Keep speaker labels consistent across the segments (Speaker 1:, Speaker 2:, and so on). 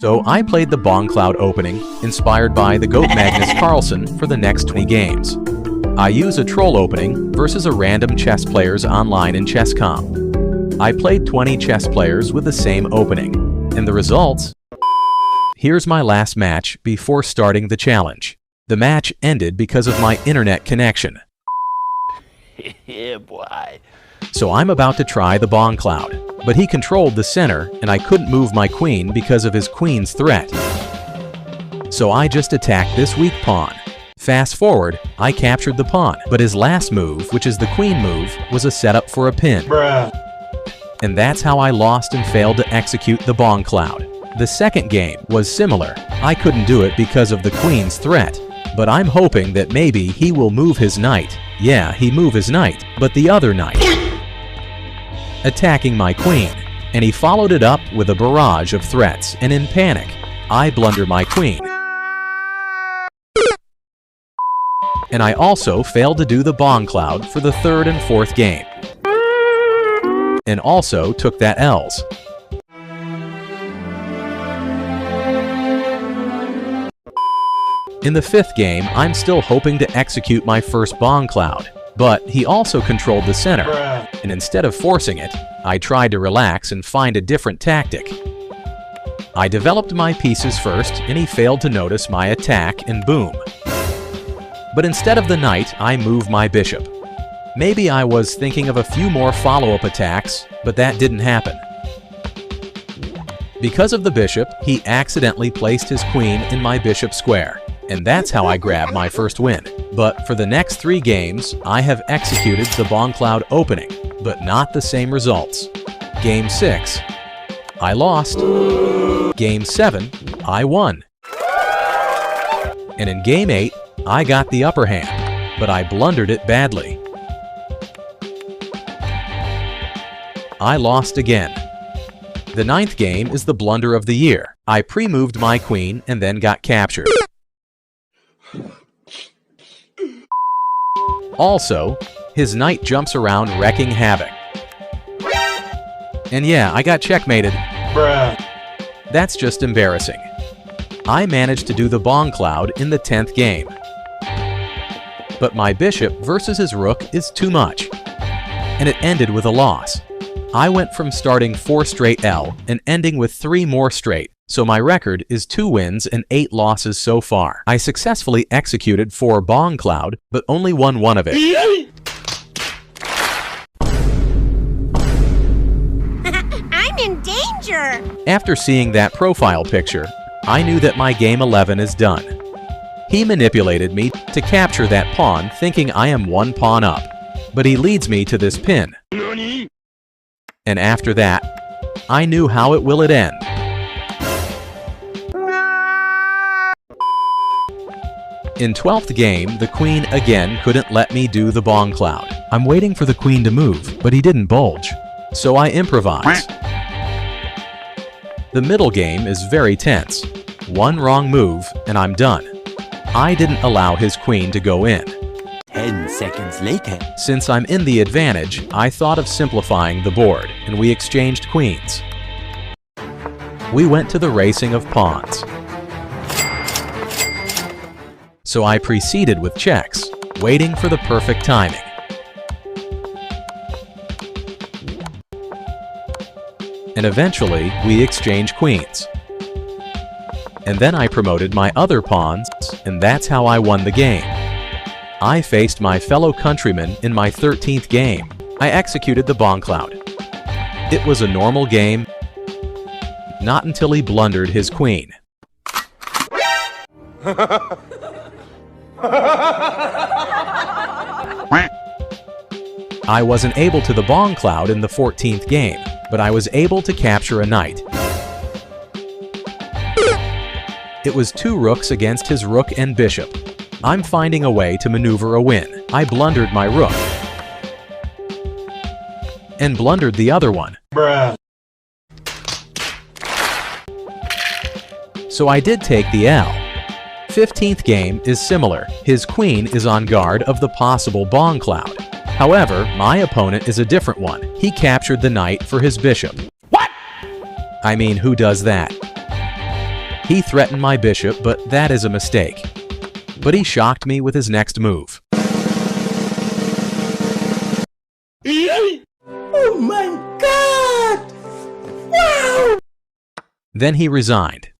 Speaker 1: So I played the Bong Cloud opening, inspired by the GOAT Magnus Carlsen, for the next 20 games. I use a troll opening versus a random chess players online in Chess.com. I played 20 chess players with the same opening, and the results? Here's my last match before starting the challenge. The match ended because of my internet connection.
Speaker 2: Yeah, boy.
Speaker 1: So I'm about to try the Bong Cloud, but he controlled the center and I couldn't move my queen because of his queen's threat. So I just attacked this weak pawn. Fast forward, I captured the pawn, but his last move, which is the queen move, was a setup for a pin.
Speaker 3: Bruh.
Speaker 1: And that's how I lost and failed to execute the Bong Cloud. The second game was similar. I couldn't do it because of the queen's threat, but I'm hoping that maybe he will move his knight. Yeah, he moved his knight, but the other knight, attacking my queen, and he followed it up with a barrage of threats, and in panic, I blunder my queen. And I also failed to do the Bong Cloud for the third and fourth game, and also took that L's. In the fifth game, I'm still hoping to execute my first Bong Cloud, but he also controlled the center, and instead of forcing it, I tried to relax and find a different tactic. I developed my pieces first, and he failed to notice my attack, and boom. But instead of the knight, I moved my bishop. Maybe I was thinking of a few more follow-up attacks, but that didn't happen. Because of the bishop, he accidentally placed his queen in my bishop square, and that's how I grabbed my first win. But for the next 3 games, I have executed the Bong Cloud opening, but not the same results. Game 6, I lost. Game 7, I won. And in Game 8, I got the upper hand, but I blundered it badly. I lost again. The 9th game is the blunder of the year. I pre-moved my queen and then got captured. Also, his knight jumps around wreaking havoc. And yeah, I got checkmated.
Speaker 3: Bruh.
Speaker 1: That's just embarrassing. I managed to do the Bong Cloud in the 10th game. But my bishop versus his rook is too much. And it ended with a loss. I went from starting 4 straight L and ending with 3 more straight. So my record is 2 wins and 8 losses so far. I successfully executed 4 Bong Cloud, but only won 1 of it.
Speaker 4: I'm in danger!
Speaker 1: After seeing that profile picture, I knew that my game 11 is done. He manipulated me to capture that pawn, thinking I am 1 pawn up. But he leads me to this pin. And after that, I knew how it will end. In 12th game, the queen again couldn't let me do the Bong Cloud. I'm waiting for the queen to move, but he didn't bulge. So I improvise. The middle game is very tense. 1 wrong move, and I'm done. I didn't allow his queen to go in.
Speaker 2: 10 seconds later.
Speaker 1: Since I'm in the advantage, I thought of simplifying the board, and we exchanged queens. We went to the racing of pawns. So I proceeded with checks, waiting for the perfect timing. And eventually, we exchanged queens. And then I promoted my other pawns, and that's how I won the game. I faced my fellow countryman in my 13th game. I executed the Bong Cloud. It was a normal game, not until he blundered his queen. I wasn't able to the Bong Cloud in the 14th game, but I was able to capture a knight. It was 2 rooks against his rook and bishop. I'm finding a way to maneuver a win. I blundered my rook and blundered the other one.
Speaker 3: Bruh.
Speaker 1: So I did take the L. 15th game is similar. His queen is on guard of the possible Bong Cloud. However, my opponent is a different one. He captured the knight for his bishop.
Speaker 2: What?
Speaker 1: I mean, who does that? He threatened my bishop, but that is a mistake. But he shocked me with his next move.
Speaker 3: Oh my god! Wow!
Speaker 1: Then he resigned.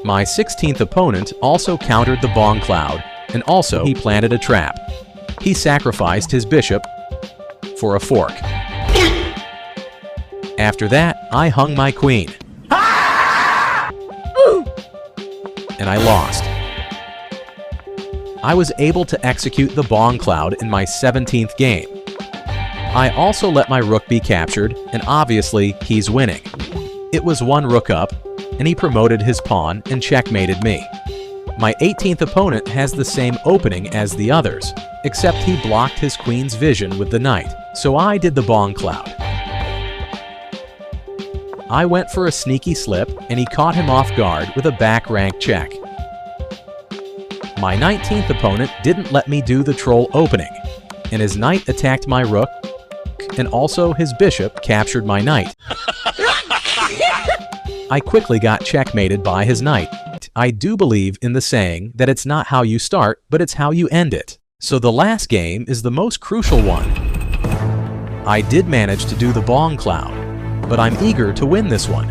Speaker 1: My 16th opponent also countered the bong cloud, and also he planted a trap. He sacrificed his bishop for a fork. After that, I hung my queen. And I lost. I was able to execute the bong cloud in my 17th game. I also let my rook be captured, and obviously he's winning. It was one rook up, and he promoted his pawn and checkmated me. My 18th opponent has the same opening as the others, except he blocked his queen's vision with the knight, so I did the bong cloud. I went for a sneaky slip, and he caught him off guard with a back rank check. My 19th opponent didn't let me do the troll opening, and his knight attacked my rook, and also his bishop captured my knight. I quickly got checkmated by his knight. I do believe in the saying that it's not how you start, but it's how you end it. So the last game is the most crucial one. I did manage to do the bong cloud, but I'm eager to win this one.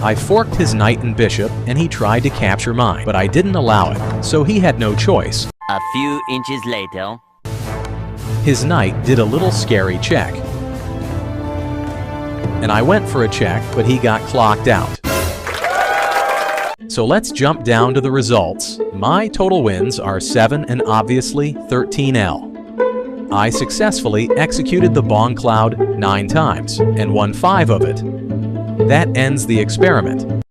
Speaker 1: I forked his knight and bishop, and he tried to capture mine, but I didn't allow it, so he had no choice.
Speaker 2: A few inches later.
Speaker 1: His knight did a little scary check. And I went for a check, but he got clocked out. So let's jump down to the results. My total wins are 7 and obviously 13L. I successfully executed the bong cloud 9 times and won 5 of it. That ends the experiment.